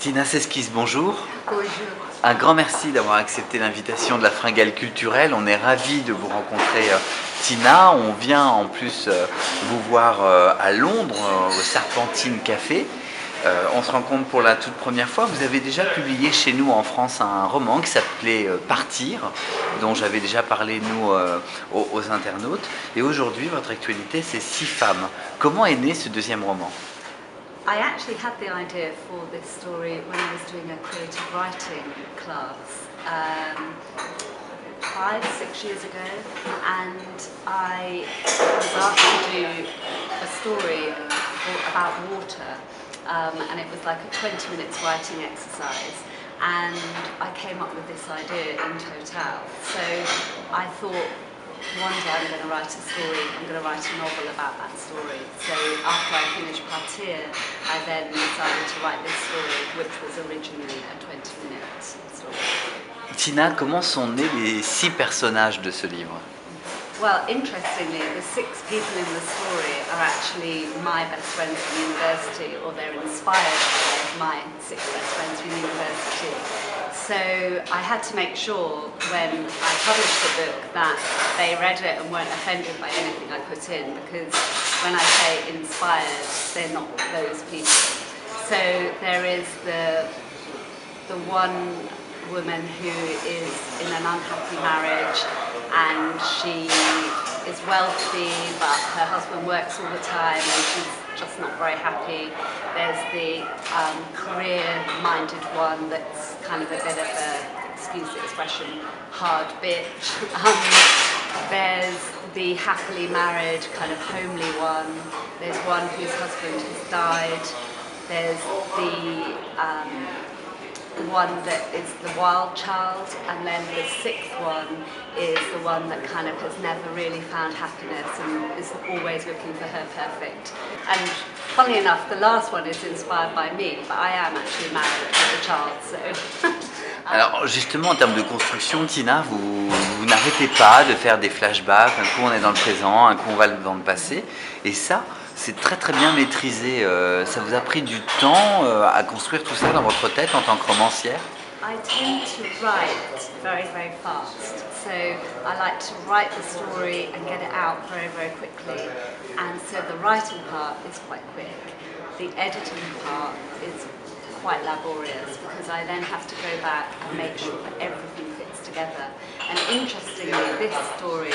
Tina Seskis, bonjour. Bonjour. Un grand merci d'avoir accepté l'invitation de la Fringale Culturelle. On est ravis de vous rencontrer, Tina. On vient en plus vous voir à Londres, au Serpentine Café. On se rencontre pour la toute première fois. Vous avez déjà publié chez nous en France un roman qui s'appelait Partir, dont j'avais déjà parlé, nous, aux internautes. Et aujourd'hui, votre actualité, c'est 6 femmes. Comment est né ce deuxième roman ? I actually had the idea for this story when I was doing a creative writing class 5-6 years ago, and I was asked to do a story about water, and it was like a 20 minutes writing exercise, and I came up with this idea in total. So I thought, one day I'm going to write a story, I'm going to write a novel about that story. So after I finished Première, I then decided to write this story, which was originally a 20-minute story. Tina, comment sont nés les 6 personnages de ce livre ? Well, interestingly, the 6 people in the story are actually my best friends from university, or they're inspired by my 6 best friends from university. So I had to make sure when I published the book that they read it and weren't offended by anything I put in, because when I say inspired, they're not those people. So there is the one woman who is in an unhappy marriage, and she is wealthy but her husband works all the time and she's just not very happy. There's the career-minded one that's kind of a bit of a, excuse the expression, hard bitch. There's the happily married, kind of homely one. There's one whose husband has died. There's the one that is the wild child, and then the 6th one is the one that kind of has never really found happiness and is always looking for her perfect. And funnily enough, the last one is inspired by me, but I am actually married with a child, so... Alors justement, en termes de construction, Tina, vous n'arrêtez pas de faire des flashbacks. Un coup on est dans le présent, un coup on va dans le passé, et ça, c'est très très bien maîtrisé. Ça vous a pris du temps à construire tout ça dans votre tête en tant que romancière ? I tend to write very, very fast. So I like to write the story and get it out very, very quickly. And so the writing part is quite quick. The editing part is quite laborious, because I then have to go back and make sure that everything fits together. And interestingly, this story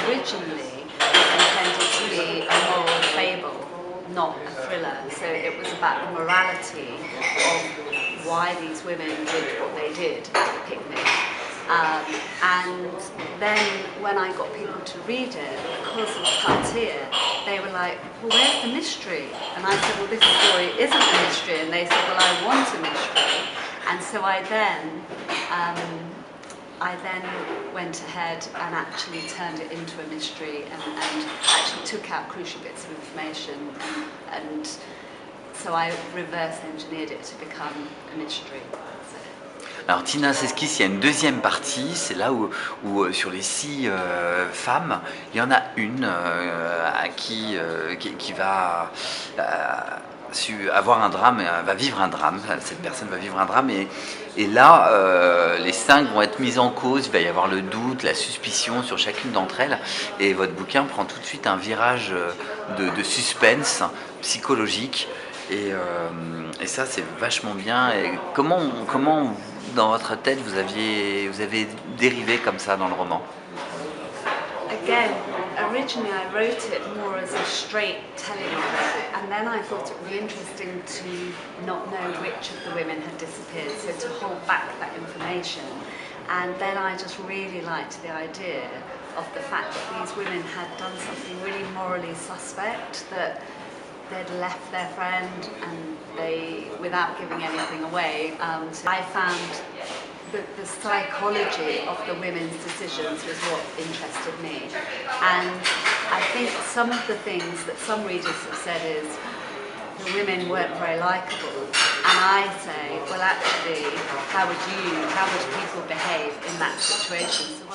originally was intended to be a moral fable, not a thriller. So it was about the morality of why these women did what they did at the picnic. And then when I got people to read it, because of Partie, they were like, well, where's the mystery? And I said, well, this story isn't a mystery. And they said, well, I want a mystery. And so I then went ahead and actually turned it into a mystery, and actually took out crucial bits of information, and so I reverse engineered it to become a mystery. Alors Tina Seskis, il y a une deuxième partie, c'est là où sur les 6 femmes, il y en a une qui va avoir un drame, va vivre un drame, cette personne va vivre un drame, et là les 5 vont être mises en cause, il va y avoir le doute, la suspicion sur chacune d'entre elles, et votre bouquin prend tout de suite un virage de suspense psychologique, et ça c'est vachement bien. Et comment dans votre tête vous avez dérivé comme ça dans le roman? Again, originally I wrote it more as a straight telling of it, and then I thought it would be interesting to not know which of the women had disappeared, so to hold back that information. And then I just really liked the idea of the fact that these women had done something really morally suspect, that they'd left their friend and without giving anything away. So I found the psychology of the women's decisions was what interested me. And I think some of the things that some readers have said is the women weren't very likeable. And I say, well, actually, how would people behave in that situation? So